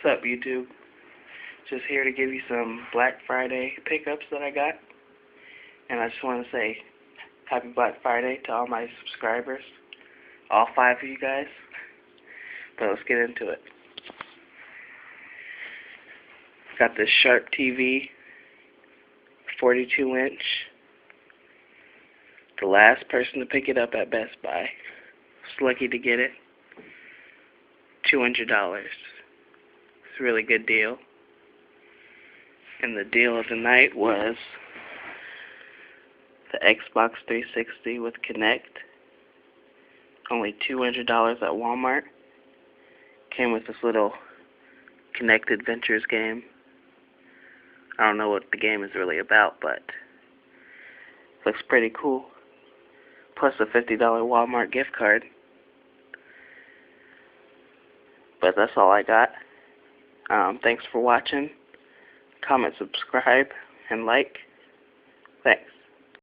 up, YouTube? Just here to give you some Black Friday pickups that I got. And I just want to say happy Black Friday to all my subscribers. All 5 of you guys. But let's get into it. Got this Sharp TV, 42-inch. The last person to pick it up at Best Buy. Was lucky to get it. $200. It's a really good deal. And the deal of the night was the Xbox 360 with Kinect. Only $200 at Walmart. Came with this little Kinect Adventures game. I don't know what the game is really about, but looks pretty cool. Plus a $50 Walmart gift card. But that's all I got. Thanks for watching. Comment, subscribe, and like. Thanks.